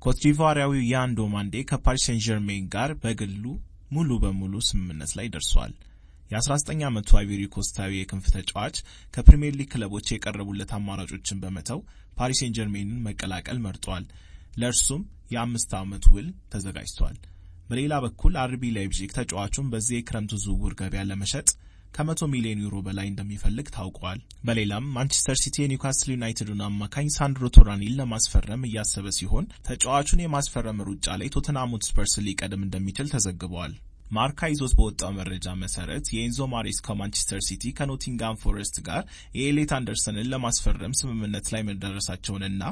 ኮትዲቫሪያዊው ያን ዶማንዴ ከፓሪስ ሴን ጀርሜን ጋር በግሉ ሙሉ በሙሉ ስምምነት ላይ ደርሷል። የ19 ዓመቱ አይቮሪ ኮስታዊ የክንፍ ተጫዋች ከፕሪሚየር ሊግ ክለቦች የቀረቡለት አማራጮችን በመተው ፓሪስ ሴን ጀርሜንን መቀላቀል መርጧል። ለእርሱም የ5 ዓመት ውል ተዘጋጅቷል። በሌላ በኩል አርቢ ላይፕዚግ ተጫዋቹን በዚህ የክረምቱ ዝውውር ገበያ ለመሸጥ ከ100 ሚሊዮን ዩሮ በላይ እንደሚፈልግ ታውቋል። በሌላም ማንቸስተር ሲቲ የኒውካስል ዩናይትድን አማካኝ ሳንድሮ ቶራኒን ለማስፈረም እያሰበ ሲሆን ተጫዋቹን የማስፈረም ሩጫ ላይ ቶተንሃም ሆትስፐርስ ሊቀድም እንደሚችል ተዘግቧል። ማርካ ይዞት በወጣው መረጃ መሰረት የኤንዞ ማሬስካ ማንቸስተር ሲቲ ከኖቲንጋም ፎረስት ጋር የኤሌት አንደርሰንን ለማስፈረም ስምምነት ላይ መደረሳቸውንና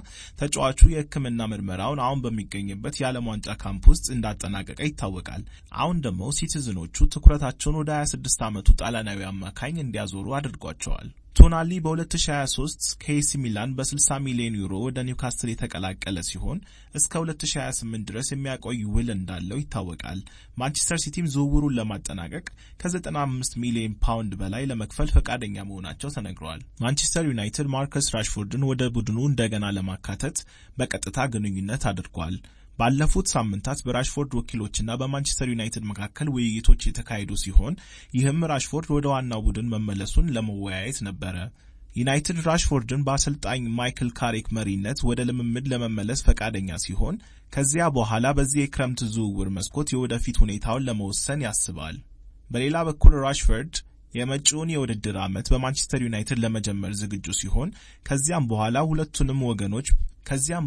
ተጫዋቹ የሕክምና ምርመራውን አሁን በሚገኝበት የዓለም ዋንጫ ካምፕ ውስጥ እንዳጠናቀቀ ይታወቃል። አሁን ደግሞ ሲቲዝኖቹ ትኩረታቸውን ወደ 26 ዓመቱ ጣሊያናዊ አማካኝ እንዲያዞሩ አድርጓቸዋል። ቶናሊ በ2023 ከኤሲ ሚላን በ60 ሚሊዮን ዩሮ ወደ ኒውካስትል የተቀላቀለ ሲሆን እስከ 2028 ድረስ የሚያቆይ ውል እንዳለው ይታወቃል። ማንቸስተር ሲቲም ዝውውሩን ለማጠናቀቅ ከ95 ሚሊዮን ፓውንድ በላይ ለመክፈል ፈቃደኛ መሆናቸው ተነግሯል። ማንቸስተር ዩናይትድ ማርከስ ራሽፎርድን ወደ ቡድኑ እንደገና ለማካተት በቀጥታ ግንኙነት አድርጓል። ባለፉት ሳምንታት በራሽፎርድ ወኪሎችና በማንቸስተር ዩናይትድ መካከል ውይይቶች የተካሄዱ ሲሆን ይህም ራሽፎርድ ወደ ዋናው ቡድን መመለሱን ለመወያየት ነበረ። ዩናይትድ ራሽፎርድን በአሰልጣኝ ማይክል ካሪክ መሪነት ወደ ልምምድ ለመመለስ ፈቃደኛ ሲሆን ከዚያ በኋላ በዚህ የክረምት ዝውውር መስኮት የወደፊት ሁኔታውን ለመወሰን ያስባል። በሌላ በኩል ራሽፎርድ የመጪውን የውድድር ዓመት በማንቸስተር ዩናይትድ ለመጀመር ዝግጁ ሲሆን ከዚያም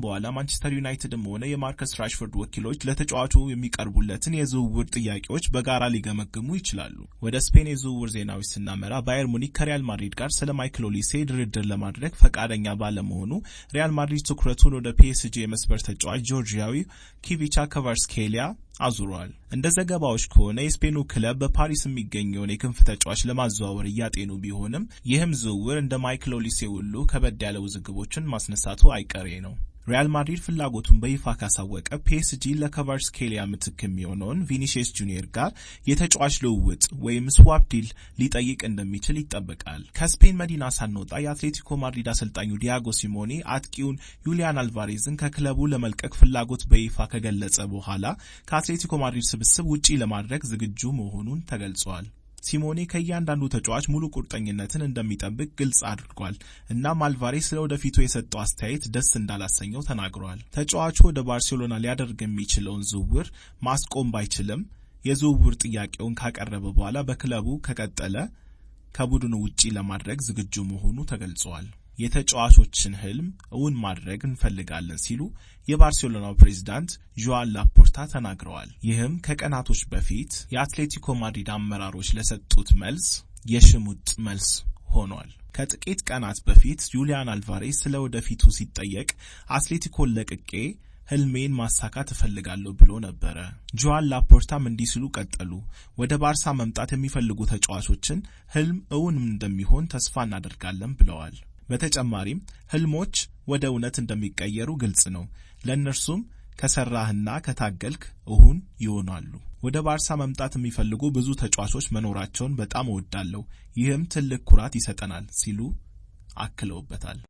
በኋላ ማንቸስተር ዩናይትድም ሆነ የማርከስ ራሽፎርድ ወኪሎች ለተጫዋቹ የሚቀርቡለትን የዝውውር ጥያቄዎች በጋራ ሊገመግሙ ይችላሉ። ወደ ስፔን የዝውውር ዜናዎች ስናመራ ባየር ሙኒክ ከሪያል ማድሪድ ጋር ስለ ማይክል ኦሊሴ ድርድር ለማድረግ ፈቃደኛ ባለመሆኑ ሪያል ማድሪድ ትኩረቱን ወደ ፒኤስጂ የመስመር ተጫዋች ጆርጂያዊ ኪቪቻ ክቫራትስኬሊያ አዙሯል። እንደ ዘገባዎች ከሆነ የስፔኑ ክለብ በፓሪስ የሚገኘውን የክንፍ ተጫዋች ለማዘዋወር እያጤኑ ቢሆንም ይህም ዝውውር እንደ ማይክል ኦሊሴ ሁሉ ከበድ ያለ ውዝግቦችን ማስነሳቱ አይቀሬ ነው። ሪያል ማድሪድ ፍላጎቱን በይፋ ካሳወቀ ፒኤስጂ ለክቫራትስኬሊያ ምትክ የሚሆነውን ቪኒሲየስ ጁኒየር ጋር የተጫዋች ልውውጥ ወይም ስዋፕ ዲል ሊጠይቅ እንደሚችል ይጠበቃል። ከስፔን መዲና ሳንወጣ የአትሌቲኮ ማድሪድ አሰልጣኙ ዲያጎ ሲሞኔ አጥቂውን ዩሊያን አልቫሬዝን ከክለቡ ለመልቀቅ ፍላጎት በይፋ ከገለጸ በኋላ ከአትሌቲኮ ማድሪድ ስብስብ ውጪ ለማድረግ ዝግጁ መሆኑን ተገልጿል። ሲሞኔ ከእያንዳንዱ ተጫዋች ሙሉ ቁርጠኝነትን እንደሚጠብቅ ግልጽ አድርጓል። እናም አልቫሬዝ ስለወደፊቱ የሰጠው አስተያየት ደስ እንዳላሰኘው ተናግሯል። ተጫዋቹ ወደ ባርሴሎና ሊያደርግ የሚችለውን ዝውውር ማስቆም ባይችልም የዝውውር ጥያቄውን ካቀረበ በኋላ በክለቡ ከቀጠለ ከቡድኑ ውጪ ለማድረግ ዝግጁ መሆኑ ተገልጿል። የተጫዋቾችን ህልም እውን ማድረግ እንፈልጋለን ሲሉ የባርሴሎናው ፕሬዝዳንት ጆአን ላፖርታ ተናግረዋል። ይህም ከቀናቶች በፊት የአትሌቲኮ ማድሪድ አመራሮች ለሰጡት መልስ የሽሙጥ መልስ ሆኗል። ከጥቂት ቀናት በፊት ዩሊያን አልቫሬዝ ስለ ወደፊቱ ሲጠየቅ አትሌቲኮን ለቅቄ ህልሜን ማሳካት እፈልጋለሁ ብሎ ነበረ። ጆአን ላፖርታም እንዲህ ሲሉ ቀጠሉ። ወደ ባርሳ መምጣት የሚፈልጉ ተጫዋቾችን ህልም እውን እንደሚሆን ተስፋ እናደርጋለን ብለዋል። በተጨማሪም ህልሞች ወደ እውነት እንደሚቀየሩ ግልጽ ነው። ለእነርሱም ከሰራህና ከታገልክ እውን ይሆናሉ። ወደ ባርሳ መምጣት የሚፈልጉ ብዙ ተጫዋቾች መኖራቸውን በጣም እወዳለሁ። ይህም ትልቅ ኩራት ይሰጠናል ሲሉ አክለውበታል።